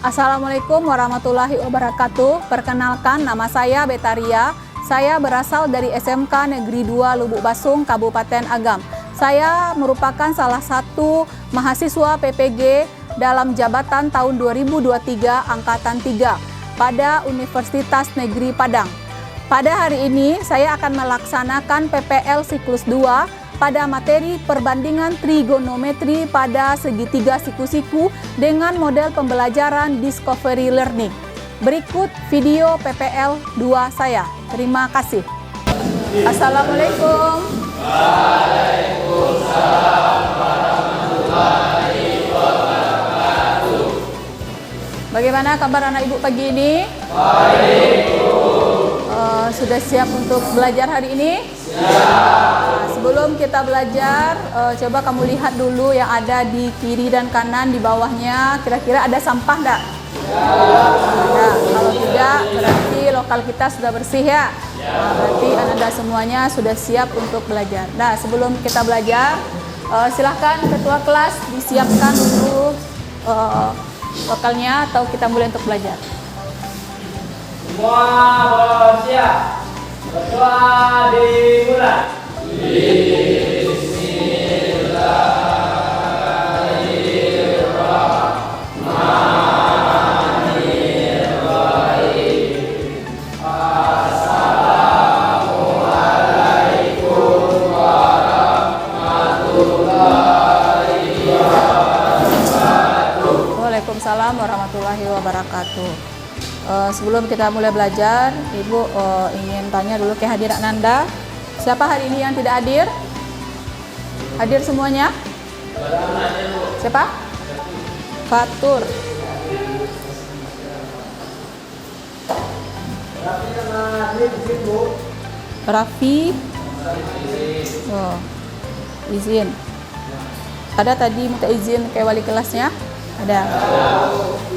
Assalamualaikum warahmatullahi wabarakatuh. Perkenalkan, nama saya Betaria. Saya berasal dari SMK Negeri 2 Lubuk Basung, Kabupaten Agam. Saya merupakan salah satu mahasiswa PPG dalam jabatan tahun 2023 Angkatan 3 pada Universitas Negeri Padang. Pada hari ini, saya akan melaksanakan PPL siklus 2 pada materi perbandingan trigonometri pada segitiga siku-siku dengan model pembelajaran Discovery Learning. Berikut video PPL 2 saya. Terima kasih. Assalamualaikum. Waalaikumsalam warahmatullahi wabarakatuh. Bagaimana kabar anak ibu pagi ini? Baik. Sudah siap untuk belajar hari ini? Siap. Sebelum kita belajar, coba kamu lihat dulu yang ada di kiri dan kanan di bawahnya. Kira-kira ada sampah enggak? Ada. Kalau tidak, berarti lokal kita sudah bersih ya. Nah, berarti Anda semuanya sudah siap untuk belajar. Nah, sebelum kita belajar, silahkan ketua kelas disiapkan dulu lokalnya atau kita mulai untuk belajar. Semua bersiap. Berdoa dimulai. Bismillahirrahmanirrahim. Assalamualaikum warahmatullahi wabarakatuh. Waalaikumsalam warahmatullahi wabarakatuh. Sebelum kita mulai belajar, Ibu ingin tanya dulu kehadiran Anda. Siapa hari ini yang tidak hadir? Hadir semuanya? Siapa? Fatur. Raffi. Oh, izin. Ada tadi minta izin ke wali kelasnya? Ada.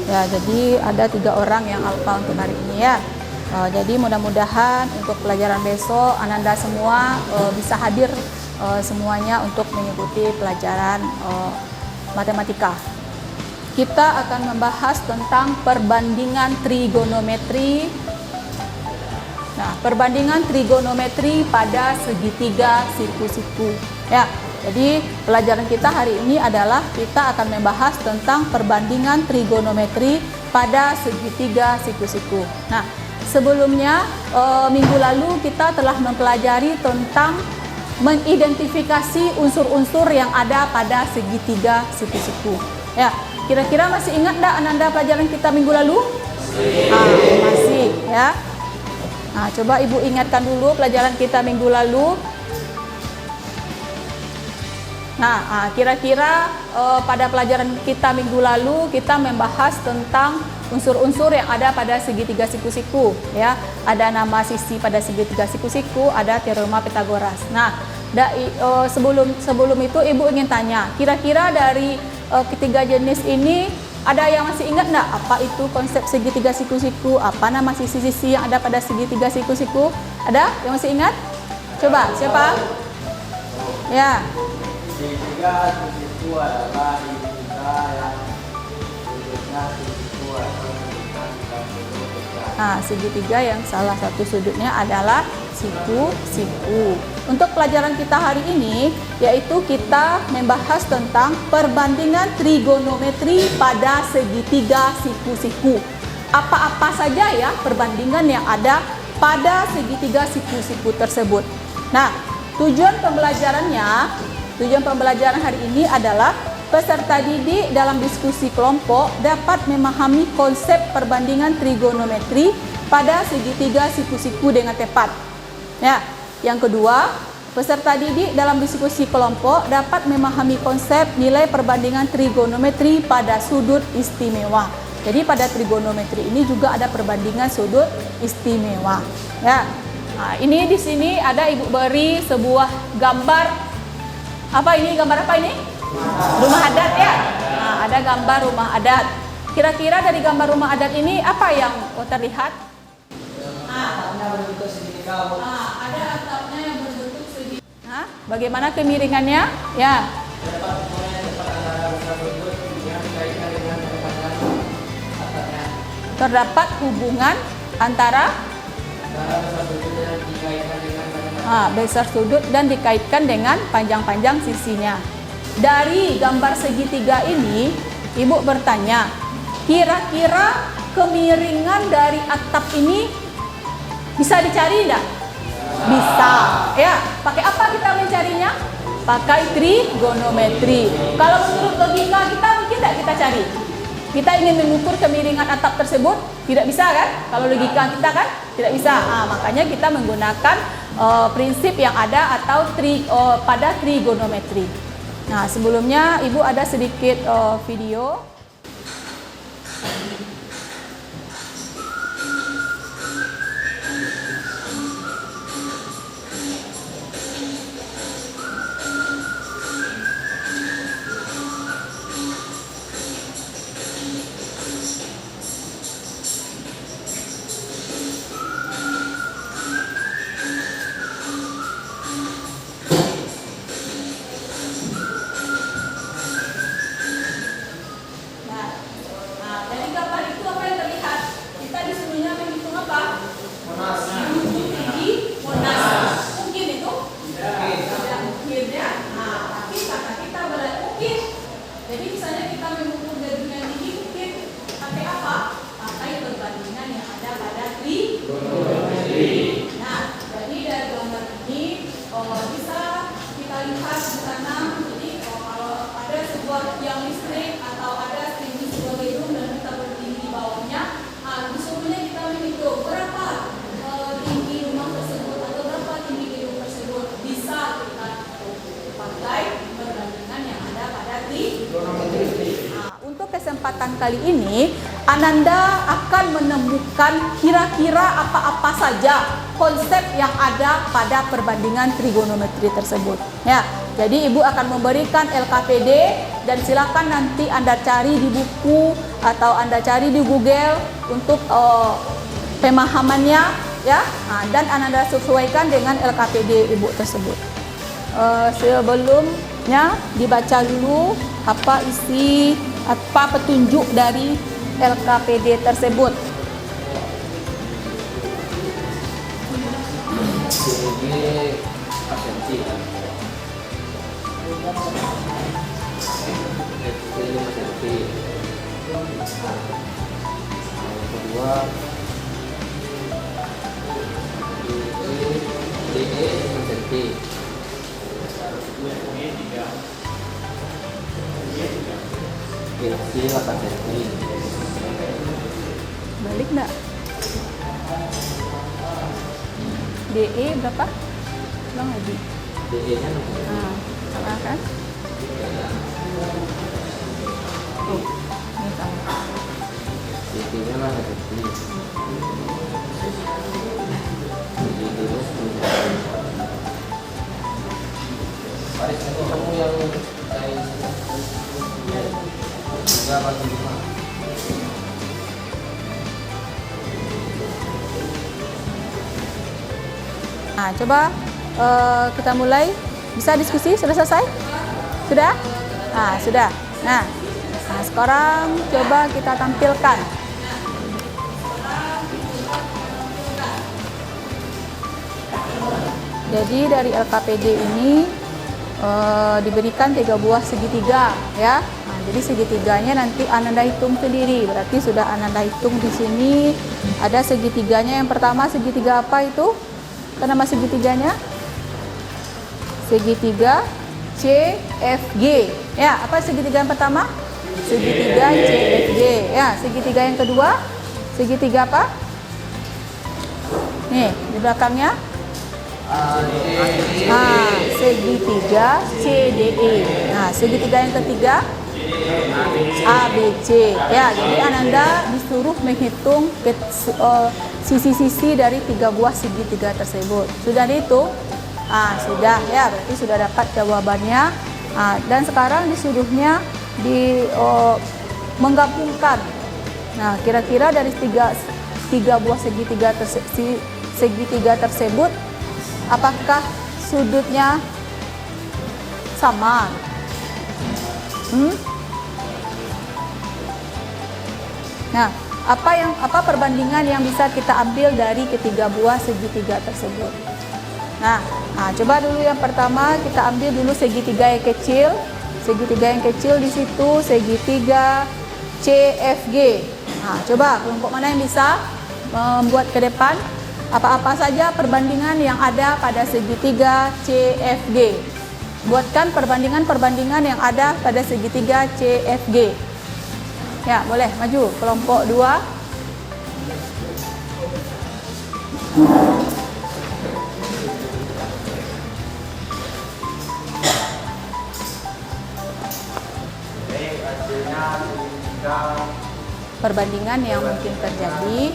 Ya, jadi ada 3 orang yang alfa untuk hari ini ya. Jadi mudah-mudahan untuk pelajaran besok Ananda semua bisa hadir semuanya untuk mengikuti pelajaran matematika. Kita akan membahas tentang perbandingan trigonometri. Nah, perbandingan trigonometri pada segitiga siku-siku. Ya. Jadi pelajaran kita hari ini adalah kita akan membahas tentang perbandingan trigonometri pada segitiga siku-siku. Nah, sebelumnya minggu lalu kita telah mempelajari tentang mengidentifikasi unsur-unsur yang ada pada segitiga siku-siku. Ya, kira-kira masih ingat enggak Ananda pelajaran kita minggu lalu? Masih ya. Nah, coba Ibu ingatkan dulu pelajaran kita minggu lalu. Nah, kira-kira pada pelajaran kita minggu lalu kita membahas tentang unsur-unsur yang ada pada segitiga siku-siku ya. Ada nama sisi pada segitiga siku-siku, ada teorema Pythagoras. Nah, sebelum itu Ibu ingin tanya, kira-kira dari ketiga jenis ini ada yang masih ingat enggak apa itu konsep segitiga siku-siku? Apa nama sisi-sisi yang ada pada segitiga siku-siku? Ada yang masih ingat? Coba, siapa? Ya. Segitiga siku adalah segitiga yang sudutnya siku atau Nah, segitiga yang salah satu sudutnya adalah siku-siku. Untuk pelajaran kita hari ini, yaitu kita membahas tentang perbandingan trigonometri pada segitiga siku-siku. Apa-apa saja ya perbandingan yang ada pada segitiga siku-siku tersebut. Nah, tujuan pembelajaran hari ini adalah peserta didik dalam diskusi kelompok dapat memahami konsep perbandingan trigonometri pada segitiga siku-siku dengan tepat. Ya, yang kedua, peserta didik dalam diskusi kelompok dapat memahami konsep nilai perbandingan trigonometri pada sudut istimewa. Jadi pada trigonometri ini juga ada perbandingan sudut istimewa. Ya. Nah, ini di sini ada Ibu beri sebuah gambar. Apa ini? Gambar apa ini? Rumah adat ya. Nah, ada gambar rumah adat. Kira-kira dari gambar rumah adat ini apa yang terlihat? Ada atapnya yang berbentuk segitiga. Bagaimana kemiringannya? Ya. terdapat hubungan antara besar sudut dan dikaitkan dengan panjang-panjang sisinya. Dari gambar segitiga ini, Ibu bertanya, kira-kira kemiringan dari atap ini bisa dicari tidak? Bisa. Ya, pakai apa kita mencarinya? Pakai trigonometri. Kalau menurut logika kita mungkin tidak kita cari. Kita ingin mengukur kemiringan atap tersebut, tidak bisa kan? Kalau logika kita kan tidak bisa. Makanya kita menggunakan prinsip yang ada atau pada trigonometri. Nah, sebelumnya Ibu ada sedikit video. Kesempatan kali ini Ananda akan menemukan kira-kira apa-apa saja konsep yang ada pada perbandingan trigonometri tersebut. Ya, jadi Ibu akan memberikan LKPD dan silakan nanti Anda cari di buku atau Anda cari di Google untuk pemahamannya, ya. Dan Ananda sesuaikan dengan LKPD Ibu tersebut. Sebelumnya dibaca dulu apa isi apa petunjuk dari LKPD tersebut. Ini asensi. Ini asensi. Yang kedua, ini asensi. Ini 8 cm. Balik enggak? DE berapa? Ulang lagi. DE nya 6 cm. Sama kan? Oh, ini sama. DE nya 8 cm. DE nya 10 cm. Baris nanti kamu yang Nah, coba kita mulai. Bisa diskusi? Sudah selesai? Sudah? Sudah. Nah, sekarang coba kita tampilkan. Jadi dari LKPD ini diberikan 3 buah segitiga, ya. Jadi segitiganya nanti Ananda hitung sendiri. Berarti sudah Ananda hitung di sini ada segitiganya. Yang pertama segitiga apa itu? Apa nama segitiganya? Segitiga CFG. Ya, apa segitiga yang pertama? Segitiga CFG. Ya, segitiga yang kedua? Segitiga apa? Nih, di belakangnya. Segitiga CDE. Nah, segitiga yang ketiga ABC. Ya, jadi Ananda disuruh menghitung sisi-sisi dari 3 buah segitiga tersebut. Sudah dihitung? Sudah, ya, berarti sudah dapat jawabannya. Dan sekarang disuruhnya menggabungkan. Nah, kira-kira dari tiga buah segitiga tersebut, apakah sudutnya sama? Nah, apa perbandingan yang bisa kita ambil dari ketiga buah segitiga tersebut. Nah, coba dulu yang pertama kita ambil dulu segitiga yang kecil. Segitiga yang kecil di situ segitiga CFG. Nah, coba kelompok mana yang bisa membuat ke depan apa-apa saja perbandingan yang ada pada segitiga CFG. Buatkan perbandingan-perbandingan yang ada pada segitiga CFG. Ya, boleh maju kelompok 2. Perbandingan yang mungkin terjadi.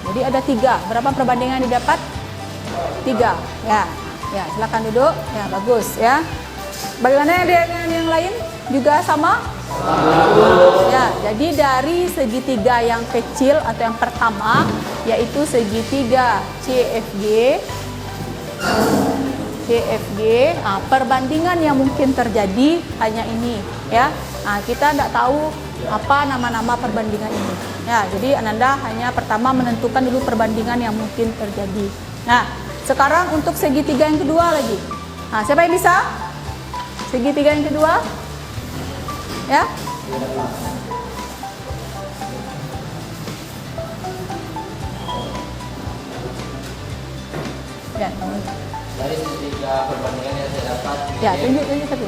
Jadi ada 3. Berapa perbandingan didapat? 3. Ya, silakan duduk. Ya, bagus ya. Bagaimana dengan yang lain? Juga sama? Ya, jadi dari segitiga yang kecil atau yang pertama, yaitu segitiga CFG, perbandingan yang mungkin terjadi hanya ini, ya. Kita tidak tahu apa nama-nama perbandingan ini. Ya, jadi Ananda hanya pertama menentukan dulu perbandingan yang mungkin terjadi. Nah, sekarang untuk segitiga yang kedua lagi. Siapa yang bisa? Segitiga yang kedua, ya. Ya. Dari segitiga perbandingan yang saya dapat. Ya, tunjuk satu.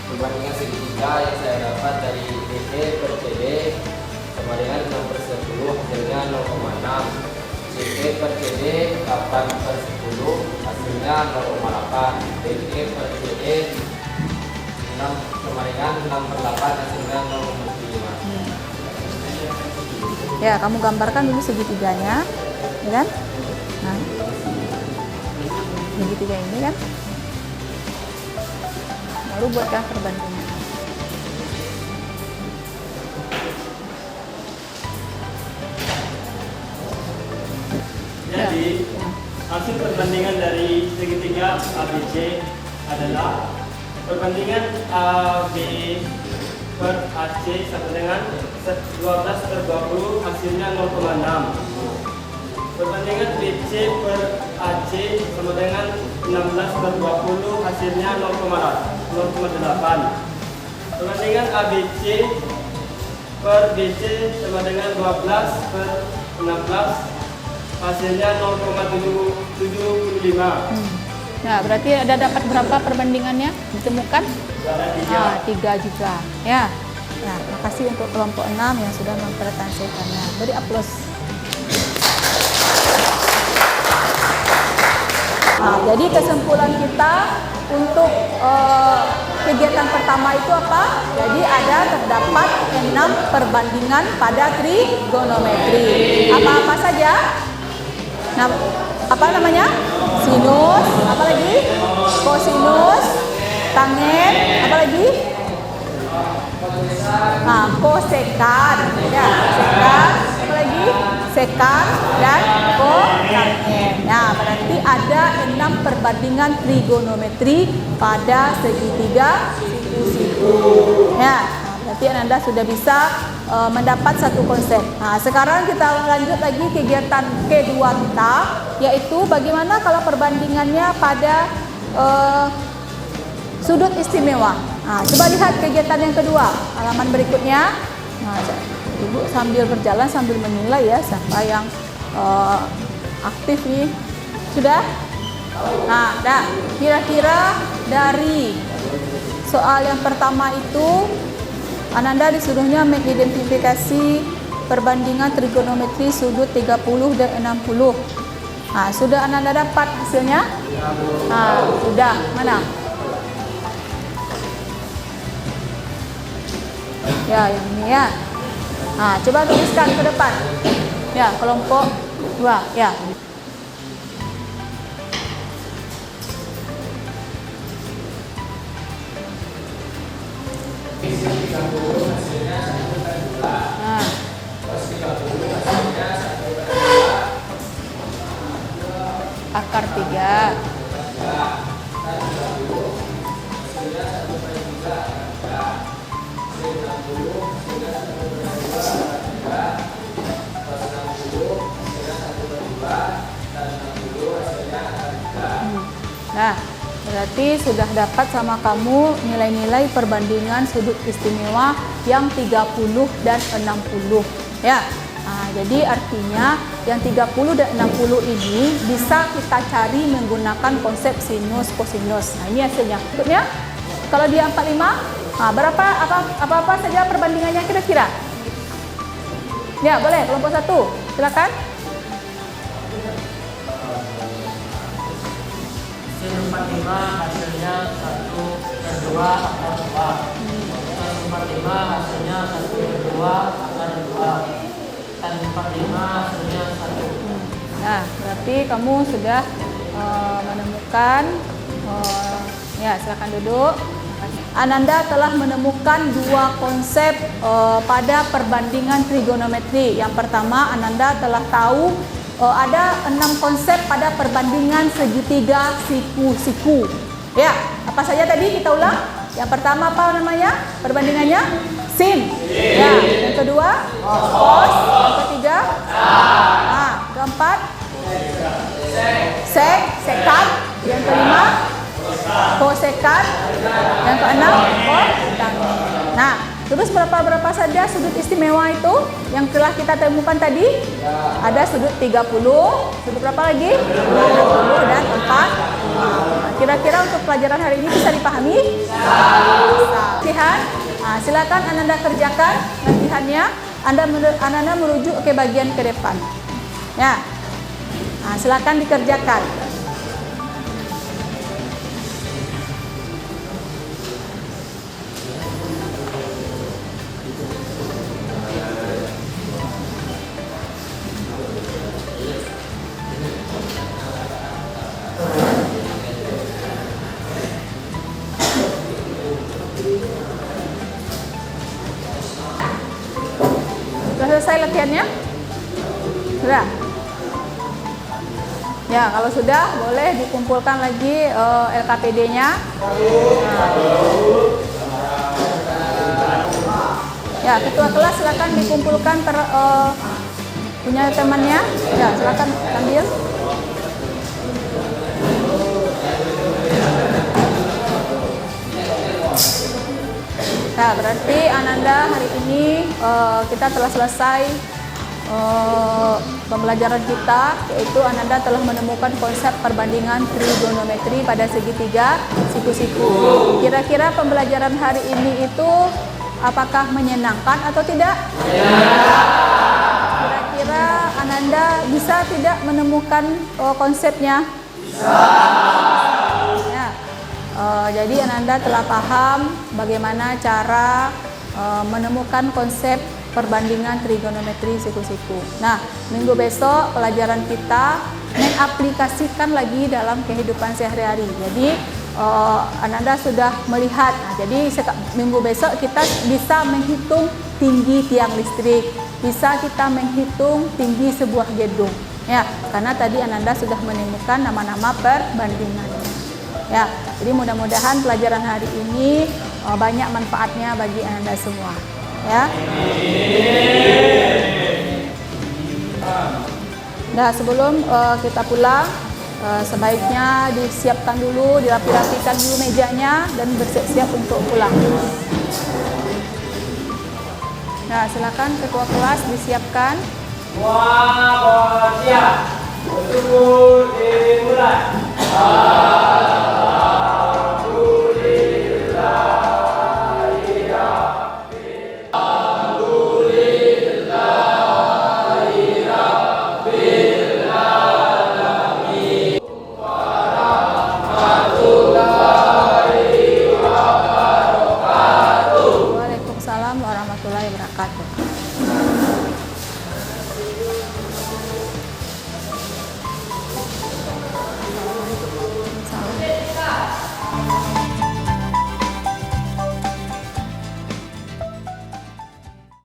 Perbandingan segitiga yang saya dapat dari DE per CD sama dengan 6/10, hasilnya 0,6. CE per CD 8/10, hasilnya 0,8. DE per CD 6 sama dengan 6/8, hasilnya 0,5. Ya, kamu gambarkan dulu segitiganya, ya kan? Nah, segitiga ini kan, baru buatkan perbandingan. Jadi hasil perbandingan dari segitiga ABC adalah perbandingan AB per AC sama dengan 12/20, hasilnya 0,6. Perbandingan BC per AC sama dengan 16/20, hasilnya 0,8. Perbandingan ABC per BC sama dengan 12/16, hasilnya 0,75. Nah, berarti ada dapat berapa perbandingannya ditemukan? 3 juga. Ya. Nah, makasih untuk kelompok 6 yang sudah mempresentasikannya. Beri aplaus. Jadi kesimpulan kita untuk kegiatan pertama itu apa? Jadi ada terdapat 6 perbandingan pada trigonometri. Apa-apa saja? Nah, apa namanya? Sinus, apa lagi? Kosinus, tangen, apa lagi? Kosekan, ya, sekan, apa lagi? Sekan dan kotangen. Nah, berarti ada 6 perbandingan trigonometri pada segitiga siku-siku. Ya, berarti Anda sudah bisa mendapat satu konsep. Nah, sekarang kita lanjut lagi kegiatan kedua kita, yaitu bagaimana kalau perbandingannya pada sudut istimewa. Nah, coba lihat kegiatan yang kedua, halaman berikutnya. Nah, Ibu sambil berjalan sambil menilai ya siapa yang aktif nih. Sudah? Nah, kira-kira dari soal yang pertama itu Ananda disuruhnya mengidentifikasi perbandingan trigonometri sudut 30 dan 60. Nah, sudah Ananda dapat hasilnya? Nah, sudah. Mana? Ya, yang ini ya. Nah, coba tuliskan ke depan. Ya, kelompok 2. Ya. Nah, berarti sudah dapat sama kamu nilai-nilai perbandingan sudut istimewa yang 30 dan 60 ya. Nah, jadi artinya yang 30 dan 60 ini bisa kita cari menggunakan konsep sinus kosinus. Nah, ini hasilnya. Berikutnya, kalau dia 45, nah, berapa apa saja perbandingannya kira-kira? Ya, boleh kelompok 1. Silakan. Sin 45 hasilnya 1/2 akar 2. Tan 45 hasilnya 1/2 akar 2. Tan 45 hasilnya 1. Nah, berarti kamu sudah menemukan, ya silakan duduk. Ananda telah menemukan dua konsep pada perbandingan trigonometri. Yang pertama, Ananda telah tahu ada 6 konsep pada perbandingan segitiga siku-siku. Ya, apa saja tadi kita ulang? Yang pertama apa namanya? Perbandingannya? Sin. Ya, yang kedua? Cos. Yang ketiga? Nah, keempat? Sek, sekat. Yang kelima? Kosekat. Yang keenam? Kotang. Nah, terus berapa saja sudut istimewa itu yang telah kita temukan tadi? Ada sudut 30, sudut berapa lagi? 60 dan 4. Kira-kira untuk pelajaran hari ini bisa dipahami? Bisa. Latihan, nah, silakan Ananda kerjakan latihannya. Ananda merujuk ke bagian ke depan. Ya, nah, silakan dikerjakan. Sudah selesai latihannya? Sudah? Ya, kalau sudah boleh dikumpulkan lagi LKPD-nya. Ya, ketua kelas silakan dikumpulkan punya temannya. Ya, silakan ambil. Nah, berarti Ananda hari ini kita telah selesai pembelajaran kita, yaitu Ananda telah menemukan konsep perbandingan trigonometri pada segitiga siku-siku. Kira-kira pembelajaran hari ini itu apakah menyenangkan atau tidak? Kira-kira Ananda bisa tidak menemukan konsepnya? Bisa. Ya. Jadi Ananda telah paham bagaimana cara menemukan konsep perbandingan trigonometri siku-siku. Nah, minggu besok pelajaran kita mengaplikasikan lagi dalam kehidupan sehari-hari. Jadi Ananda sudah melihat. Nah, jadi minggu besok kita bisa menghitung tinggi tiang listrik, bisa kita menghitung tinggi sebuah gedung. Ya, karena tadi Ananda sudah menemukan nama-nama perbandingannya. Ya, jadi mudah-mudahan pelajaran hari ini banyak manfaatnya bagi Ananda semua. Ya. Nah, sebelum kita pulang, sebaiknya disiapkan dulu, dirapi-rapikan dulu mejanya dan bersiap-siap untuk pulang. Nah, silakan ketua kelas disiapkan. Semua siap. Untuk dimulai. Waalaikumsalam warahmatullahi wabarakatuh.